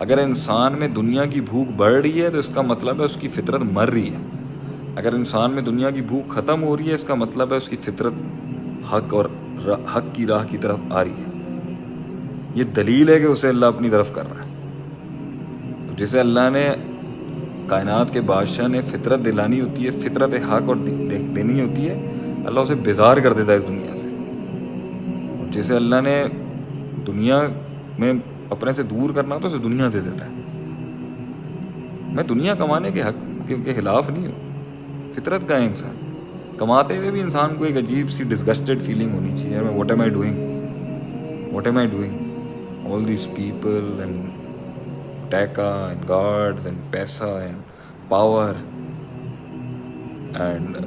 اگر انسان میں دنیا کی بھوک بڑھ رہی ہے تو اس کا مطلب ہے اس کی فطرت مر رہی ہے. اگر انسان میں دنیا کی بھوک ختم ہو رہی ہے اس کا مطلب ہے اس کی فطرت حق اور حق کی راہ کی طرف آ رہی ہے. یہ دلیل ہے کہ اسے اللہ اپنی طرف کر رہا ہے. جسے اللہ نے کائنات کے بادشاہ نے فطرت دلانی ہوتی ہے, فطرت حق اور دینی ہوتی ہے, اللہ اسے بیزار کر دیتا ہے اس دنیا سے. اور جسے اللہ نے دنیا میں اپنے سے دور کرنا تو اسے دنیا دے دیتا ہے. میں دنیا کمانے کے حق کے خلاف نہیں ہوں. فطرت کا ہے انسان. کماتے ہوئے بھی انسان کو ایک عجیب سی ڈسگسٹڈ فیلنگ ہونی چاہیے. What am I doing all these people and ٹیکا and guards and پیسہ and power and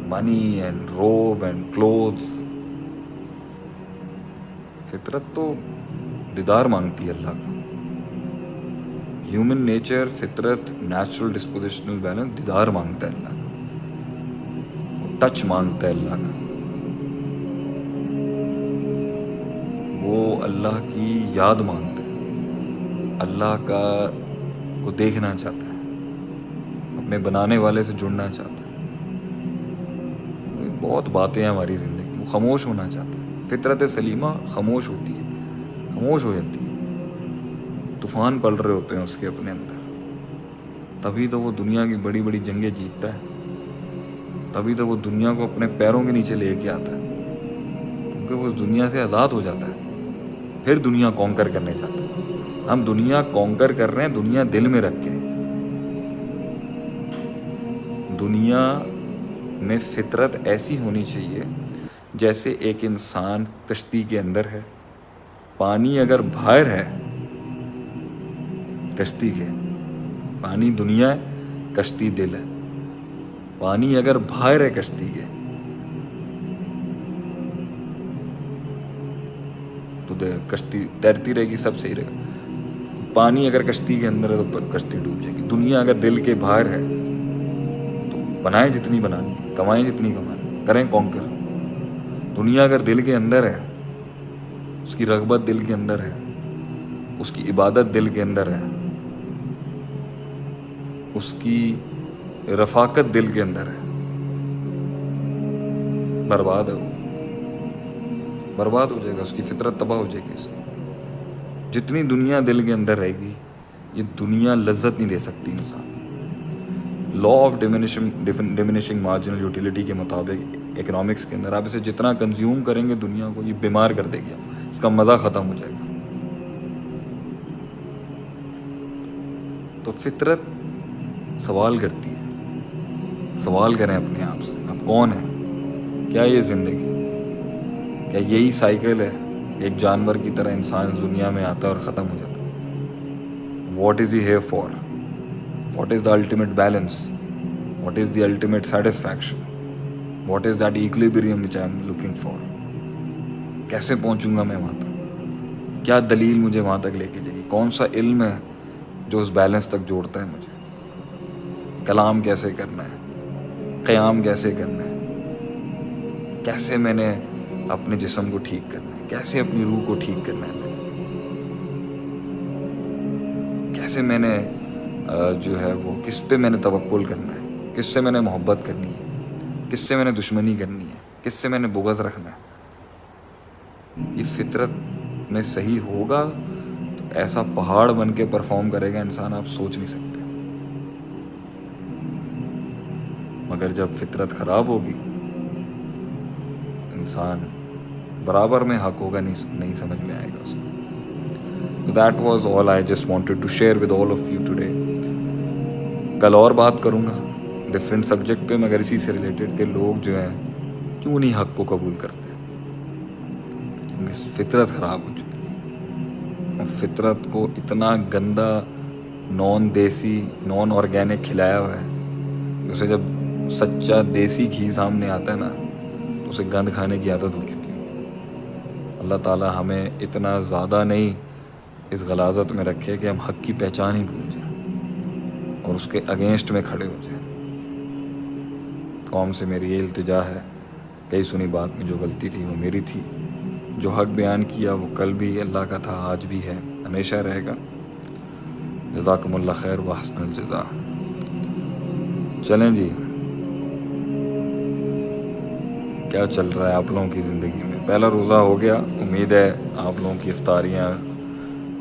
money and robe and clothes. فطرت تو دیدار مانگتی ہے اللہ کا. ہیومن نیچر, فطرت, نیچرل ڈسپوزیشنل بیلنس دیدار مانگتا ہے اللہ کا, ٹچ مانگتا ہے اللہ کا. وہ اللہ کی یاد مانگتا ہے, اللہ کا کو دیکھنا چاہتا ہے, اپنے بنانے والے سے جڑنا چاہتا ہے. بہت باتیں ہیں ہماری زندگی میں. وہ خاموش ہونا چاہتا ہے. فطرت سلیمہ خاموش ہوتی ہے, خاموش ہو جاتی ہے. طوفان پل رہے ہوتے ہیں اس کے اپنے اندر, تبھی تو وہ دنیا کی بڑی بڑی جنگیں جیتتا ہے. تبھی تو وہ دنیا کو اپنے پیروں کے نیچے لے کے آتا ہے, کیونکہ وہ اس دنیا سے آزاد ہو جاتا ہے. پھر دنیا کانکر کرنے جاتا ہے. ہم دنیا کانکر کر رہے ہیں دنیا دل میں رکھ کے. دنیا میں فطرت ایسی ہونی چاہیے جیسے ایک انسان کشتی کے اندر ہے. پانی اگر باہر ہے کشتی کے, پانی دنیا ہے, کشتی دل ہے. پانی اگر باہر ہے کشتی کے تو کشتی تیرتی رہے گی, سب صحیح رہے گا. پانی اگر کشتی کے اندر ہے تو کشتی ڈوب جائے گی. دنیا اگر دل کے باہر ہے تو بنائیں جتنی بنانی ہے, کمائیں جتنی کمانی, کریں کانکر. دنیا اگر دل کے اندر ہے, اس کی رغبت دل کے اندر ہے, اس کی عبادت دل کے اندر ہے, اس کی رفاقت دل کے اندر ہے, برباد ہے, وہ برباد ہو جائے گا. اس کی فطرت تباہ ہو جائے گی. اس کی جتنی دنیا دل کے اندر رہے گی, یہ دنیا لذت نہیں دے سکتی انسان. Law of diminishing marginal utility کے مطابق اکنامکس کے اندر آپ اسے جتنا کنزیوم کریں گے دنیا کو, یہ بیمار کر دے گی. اس کا مزہ ختم ہو جائے گا. تو فطرت سوال کرتی ہے. سوال کریں اپنے آپ سے, آپ کون ہیں؟ کیا یہ زندگی, کیا یہی سائیکل ہے؟ ایک جانور کی طرح انسان اس دنیا میں آتا ہے اور ختم ہو جاتا ہے. What is he here for? What is the ultimate balance? What is the ultimate satisfaction? What is that equilibrium which I am looking for? کیسے پہنچوں گا میں وہاں تک؟ کیا دلیل مجھے وہاں تک لے کے جائے گی؟ کون سا علم ہے جو اس بیلنس تک جوڑتا ہے مجھے؟ کلام کیسے کرنا ہے؟ قیام کیسے کرنا ہے؟ کیسے میں نے اپنے جسم کو ٹھیک کرنا ہے؟ کیسے اپنی روح کو ٹھیک کرنا ہے؟ کیسے میں نے جو ہے وہ کس پہ میں نے توکل کرنا ہے؟ کس سے میں نے محبت کرنی ہے؟ کس سے میں نے دشمنی کرنی ہے؟ کس سے میں نے بغض رکھنا ہے؟ یہ فطرت میں صحیح ہوگا تو ایسا پہاڑ بن کے پرفارم کرے گا انسان, آپ سوچ نہیں سکتے. مگر جب فطرت خراب ہوگی, انسان برابر میں حق ہوگا, نہیں سمجھ میں آئے گا اس کو. So that was all I just wanted to share with all of you today. کل اور بات کروں گا ڈفرینٹ سبجیکٹ پہ, مگر اسی سے ریلیٹڈ کہ لوگ جو ہیں کیوں نہیں حق کو قبول کرتے. فطرت خراب ہو چکی ہے. فطرت کو اتنا گندا نان دیسی نان آرگینک کھلایا ہوا ہے, اسے جب سچا دیسی گھی سامنے آتا ہے نا تو اسے گند کھانے کی عادت ہو چکی ہے. اللہ تعالی ہمیں اتنا زیادہ نہیں اس غلاظت میں رکھے کہ ہم حق کی پہچان ہی بھول جائیں اور اس کے اگینسٹ میں کھڑے ہو جائیں. قوم سے میری یہ التجا ہے, کئی سنی بات میں جو غلطی تھی وہ میری تھی. جو حق بیان کیا وہ کل بھی اللہ کا تھا, آج بھی ہے, ہمیشہ رہے گا. جزاکم اللہ خیر و حسن الجزا. چلیں جی، کیا چل رہا ہے آپ لوگوں کی زندگی میں؟ پہلا روزہ ہو گیا، امید ہے آپ لوگوں کی افطاریاں،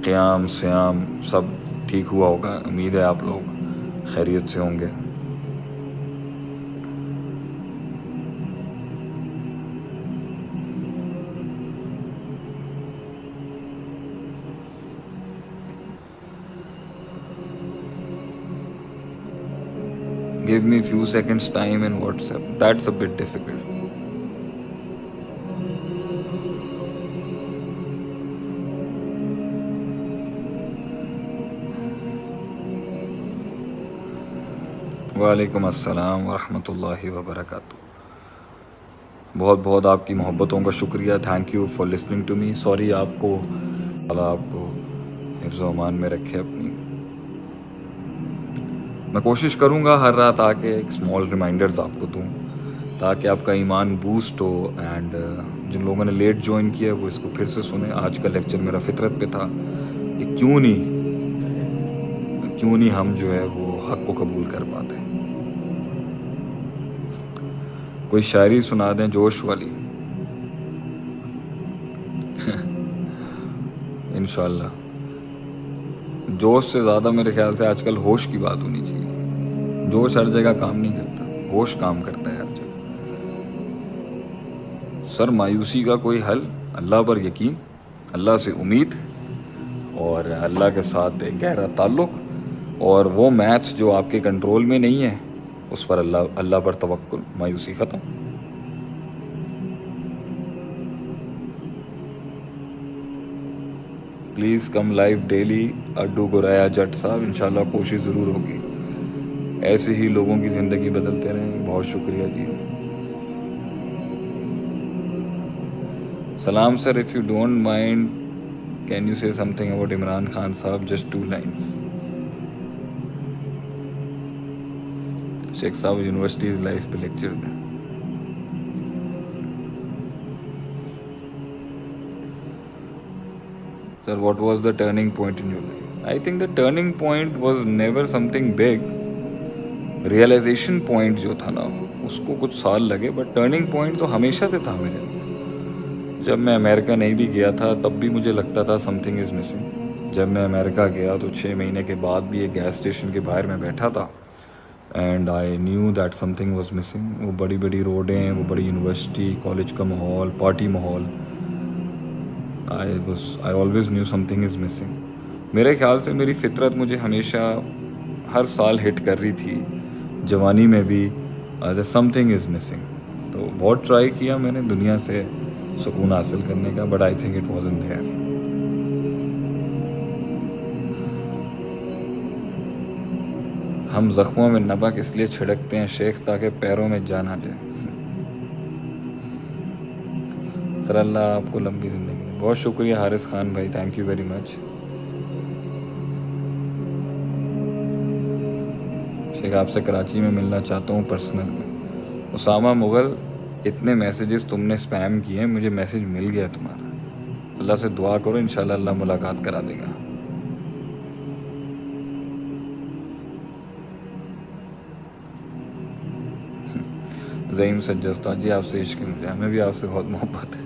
قیام، سیام سب ٹھیک ہوا ہوگا. امید ہے آپ لوگ خیریت سے ہوں گے. Give me few seconds time in WhatsApp. That's a bit difficult. وعلیکم السلام ورحمۃ اللہ وبرکاتہ. بہت بہت آپ کی محبتوں کا شکریہ. Thank you for listening to me. Sorry آپ کو، اللہ آپ کو حفظ و امان میں رکھے اپنی. میں کوشش کروں گا ہر رات آ کے ایک اسمال ریمائنڈرز آپ کو دوں تاکہ آپ کا ایمان بوسٹ ہو. اینڈ جن لوگوں نے لیٹ جوائن کیا وہ اس کو پھر سے سنیں. آج کا لیکچر میرا فطرت پہ تھا کہ کیوں نہیں ہم جو ہے وہ حق کو قبول کر پاتے. کوئی شاعری سنا دیں جوش والی. انشاءاللہ. جوش سے زیادہ میرے خیال سے آج کل ہوش کی بات ہونی چاہیے. جوش ہر جگہ کام نہیں کرتا، ہوش کام کرتا ہے ہر جگہ. سر مایوسی کا کوئی حل؟ اللہ پر یقین، اللہ سے امید، اور اللہ کے ساتھ ایک گہرا تعلق، اور وہ میچ جو آپ کے کنٹرول میں نہیں ہے اس پر اللہ پر توکل. مایوسی ختم. Please come live daily. اڈو گرایا جٹ صاحب، انشاءاللہ کوشش ضرور ہوگی. ایسے ہی لوگوں کی زندگی بدلتے رہیں. بہت شکریہ جی. سلام sir. If you don't mind can you say something about Imran Khan صاحب؟ Just 2 lines. شیخ صاحب یونیورسٹیز لائف پہ لیکچر دیں. Sir, what was the turning point in your life? I think the turning point was never something big. Realization point جو تھا نا اس کو کچھ سال لگے، بٹ ٹرننگ پوائنٹ تو ہمیشہ سے تھا میرے اندر. جب میں امریکہ نہیں بھی گیا تھا تب بھی مجھے لگتا تھا سم تھنگ از مسنگ. جب میں امریکہ گیا تو 6 مہینے کے بعد بھی ایک گیس اسٹیشن کے باہر میں بیٹھا تھا and I knew that some thing was missing. وہ بڑی بڑی روڈیں، وہ بڑی یونیورسٹی، کالج کا ماحول، پارٹی ماحول. I always knew something is missing. میرے خیال سے میری فطرت مجھے ہمیشہ ہر سال ہٹ کر رہی تھی، جوانی میں بھی something is missing. تو بہت ٹرائی کیا میں نے دنیا سے سکون حاصل کرنے کا، but I think it wasn't there. ہم زخموں میں نمک اس لیے چھڑکتے ہیں شیخ تاکہ پیروں میں جان آ جائے. سر اللہ آپ کو لمبی زندگی دے. بہت شکریہ حارث خان بھائی، تھینک یو ویری مچ. شیخ آپ سے کراچی میں ملنا چاہتا ہوں پرسنل میں. اسامہ مغل، اتنے میسیجز تم نے اسپیم کیے ہیں، مجھے میسیج مل گیا تمہارا. اللہ سے دعا کرو انشاءاللہ اللہ ملاقات کرا دے گا. زعیم سجستہ جی آپ سے عشق مجھے، ہمیں بھی آپ سے بہت محبت ہے.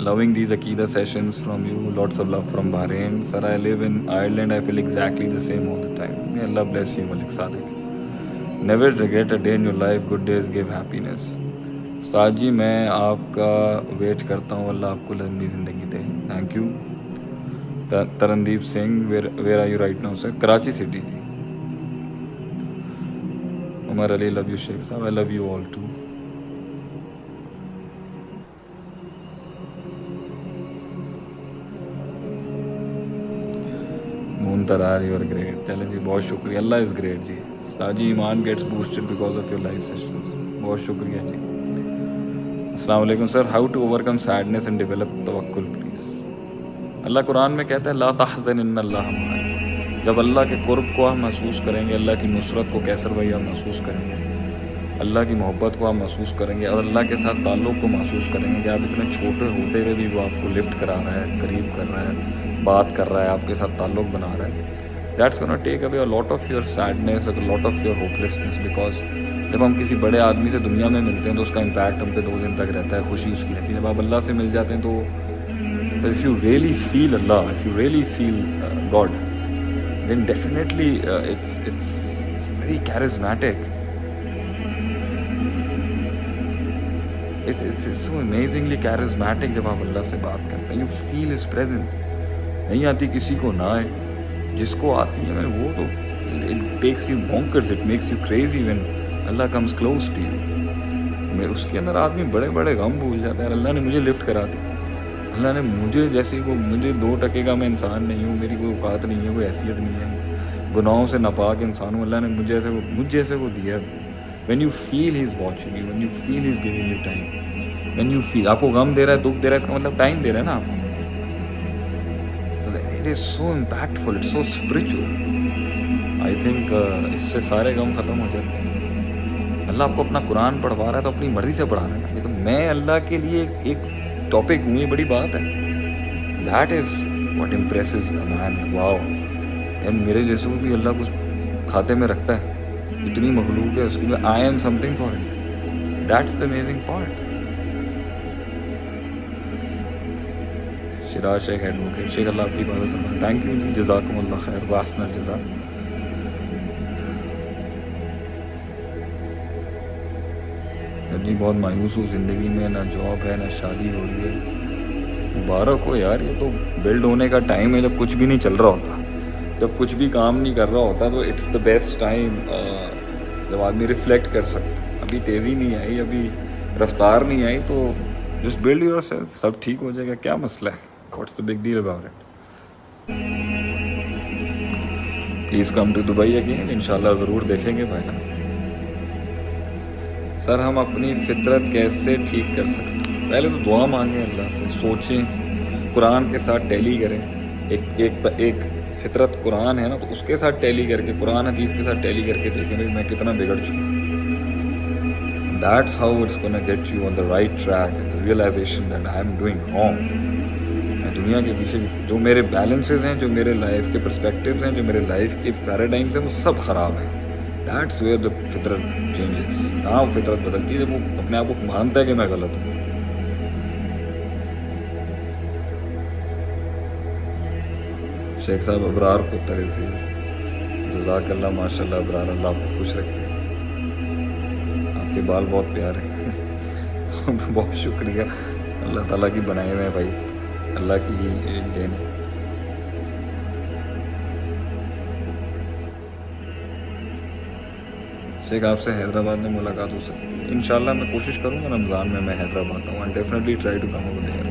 Loving these Aqidah sessions from you. Lots of love from Bahrain. Sir, I live in Ireland. I feel exactly the same all the time. May Allah bless you, Malik Sadiq. Never regret a day in your life. Good days give happiness. استاد جی میں آپ کا wait کرتا ہوں، اللہ آپ کو لمبی زندگی دے. Thank you. Tarandeep Singh, where are you right now sir? Karachi city جی. عمر علی، love you شیخ صاحب. I love you all too. ترار یو آر گریٹ. چلیں جی بہت شکریہ. اللہ از گریٹ جی. استاد جی ایمان gets boosted because of your life sessions. بہت شکریہ جی. السلام علیکم sir. How to overcome sadness and develop توکل پلیز؟ اللہ قرآن میں کہتا ہے لا تحزن ان اللہ معنا. جب اللہ کے قرب کو ہم محسوس کریں گے، اللہ کی نصرت کو کیسر بھائی ہم محسوس کریں گے، اللہ کی محبت کو آپ محسوس کریں گے اور اللہ کے ساتھ تعلق کو محسوس کریں گے کہ آپ اتنے چھوٹے ہوتے ہوئے بھی وہ آپ کو لفٹ کرا رہا ہے, قریب کر رہا ہے, بات کر رہا ہے, آپ کے ساتھ تعلق بنا رہا ہے. That's gonna take away a lot of your sadness, a lot of your hopelessness, because جب ہم کسی بڑے آدمی سے دنیا میں ملتے ہیں تو اس کا امپیکٹ ہم پہ 2 دن تک رہتا ہے, خوشی اس کی رہتی ہے. جب آپ اللہ سے مل جاتے ہیں تو if you really feel Allah, if you really feel God, then definitely it's very charismatic. It's so amazingly charismatic جب آپ اللہ سے بات کرتے ہیں. You feel His presence. نہیں آتی کسی کو نہ آئے, جس کو آتی ہے وہ تو it takes you bonkers, it makes you crazy when Allah comes close to you. اس کے اندر آدمی بڑے بڑے غم بھول جاتا ہے. اللہ نے مجھے لفٹ کرا دی, اللہ نے مجھے جیسے وہ, مجھے 2 ٹکے کا میں انسان نہیں ہوں, میری کوئی اوقات نہیں ہے, کوئی حیثیت نہیں ہے, گناہوں سے ناپاک انسان ہوں, اللہ نے مجھ جیسے وہ دیا. when you feel he is watching you, when you feel he is giving you time, when you feel آپ کو غم دے رہا ہے, دکھ دے رہا ہے, اس کا مطلب ٹائم دے رہا ہے نا آپ کو. it is so impactful, it's so spiritual. I think اس سے سارے غم ختم ہو جاتے ہیں. اللہ آپ کو اپنا قرآن پڑھوا رہا ہے تو اپنی مرضی سے پڑھانا ہے. یہ تو میں اللہ کے لیے ایک ٹاپک ہوں, یہ بڑی بات ہے. That is what impresses a man. Wow. And میرے جیسے کو بھی اللہ کچھ کھاتے میں رکھتا ہے, اتنی مخلوق ہے اس کی, I am something for him. That's the amazing part. Shiraz Sheikh advocate, شیخ اللہ آپ کی بات سمجھا. تھینک یو جی, جزاکم اللہ خیر, واسن الجزا. سر جی بہت مایوس ہوں زندگی میں, نہ جاب ہے, نہ شادی ہو رہی ہے. مبارک ہو یار, یہ تو بلڈ ہونے کا ٹائم ہے جب کچھ بھی نہیں چل رہا ہوتا, جب کچھ بھی کام نہیں کر رہا ہوتا, تو اٹس دا بیسٹ ٹائم جب آدمی ریفلیکٹ کر سکتا. ابھی تیزی نہیں آئی, ابھی رفتار نہیں آئی, تو جسٹ بلڈ یور سیلف, سب ٹھیک ہو جائے گا. کیا مسئلہ ہے, what's the big deal about it. Please come to Dubai again, انشاءاللہ ضرور دیکھیں گے بھائی. سر ہم اپنی فطرت کیسے ٹھیک کر سکتے ہیں؟ پہلے تو دعا مانگیں اللہ سے, سوچیں, قرآن کے ساتھ ٹیلی کریں. ایک فطرت قرآن ہے نا, تو اس کے ساتھ ٹیلی کر کے, قرآن حدیث کے ساتھ ٹیلی کر کے دیکھیں بھائی میں کتنا بگڑ چکا ہوں. That's how it's gonna get you on the right track, the realization that I am doing wrong. میں دنیا کے پیچھے جو میرے بیلنسز ہیں, جو میرے لائف کے پرسپیکٹیوز ہیں, جو میرے لائف کے پیراڈائمز ہیں, وہ سب خراب ہیں. That's where the فطرت changes. کہاں فطرت بدلتی ہے جب وہ اپنے آپ کو مانتا ہے کہ میں غلط ہوں. شیخ صاحب ابرار پتر سے, جزاک اللہ, ماشاء اللہ ابرار, اللہ آپ کو خوش رکھے. آپ کے بال بہت پیارے ہیں. بہت شکریہ, اللہ تعالیٰ کی بنائے ہوئے ہیں بھائی, اللہ کی دین. شیخ آپ سے حیدرآباد میں ملاقات ہو سکتی ہے انشاءاللہ. میں کوشش کروں گا رمضان میں حیدرآباد آؤں, and definitely try to come over there.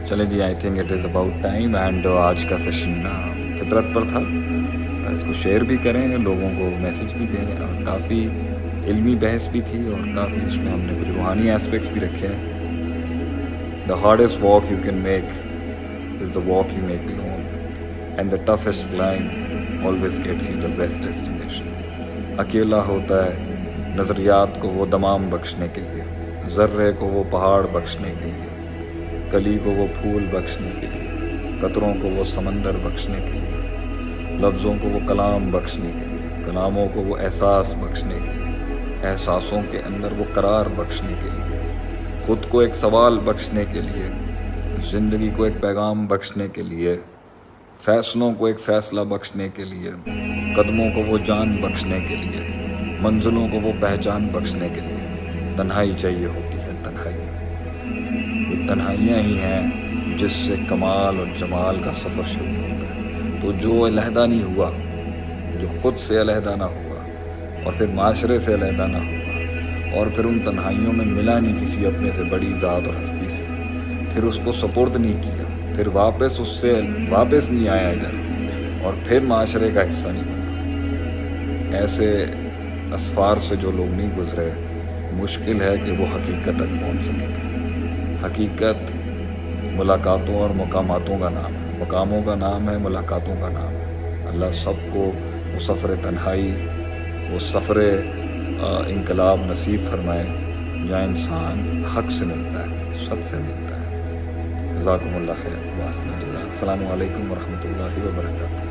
چلے جی, I think it is about time. And آج کا سیشن فطرت پر تھا, اس کو شیئر بھی کریں, لوگوں کو میسج بھی دیں, اور کافی علمی بحث بھی تھی, اور کافی اس میں ہم نے کچھ روحانی ایسپیکٹس بھی رکھے ہیں. The hardest walk you can make is the walk you make alone, and the toughest climb always gets you the best destination. اکیلا ہوتا ہے نظریات کو وہ دمام بخشنے کے لیے, ذرے کو وہ پہاڑ بخشنے کے لیے, کلی کو وہ پھول بخشنے کے لیے, قطروں کو وہ سمندر بخشنے کے لیے, لفظوں کو وہ کلام بخشنے کے لیے, کلاموں کو وہ احساس بخشنے کے لیے, احساسوں کے اندر وہ قرار بخشنے کے لیے, خود کو ایک سوال بخشنے کے لیے, زندگی کو ایک پیغام بخشنے کے لیے, فیصلوں کو ایک فیصلہ بخشنے کے لیے, قدموں کو وہ جان بخشنے کے لیے, منزلوں کو وہ پہچان بخشنے کے لیے تنہائی چاہیے ہوتی ہے. تنہائی, وہ تنہائیاں ہی ہیں جس سے کمال اور جمال کا سفر شروع ہوتا ہے. تو جو علیحدہ نہیں ہوا, جو خود سے علیحدہ نہ ہوا, اور پھر معاشرے سے علیحدہ نہ ہوا, اور پھر ان تنہائیوں میں ملا نہیں کسی اپنے سے بڑی ذات اور ہستی سے, پھر اس کو سپورٹ نہیں کیا, پھر واپس اس سے واپس نہیں آیا ادھر, اور پھر معاشرے کا حصہ نہیں بنا, ایسے اسفار سے جو لوگ نہیں گزرے, مشکل ہے کہ وہ حقیقت تک پہنچ سکیں. حقیقت ملاقاتوں اور مقاماتوں کا نام ہے، مقاموں کا نام ہے، ملاقاتوں کا نام ہے۔ اللہ سب کو وہ سفر تنہائی، وہ سفر انقلاب نصیب فرمائے جہاں انسان حق سے ملتا ہے، سچ سے ملتا ہے۔ جزاکم اللہ خیر، السلام علیکم ورحمۃ اللہ وبرکاتہ۔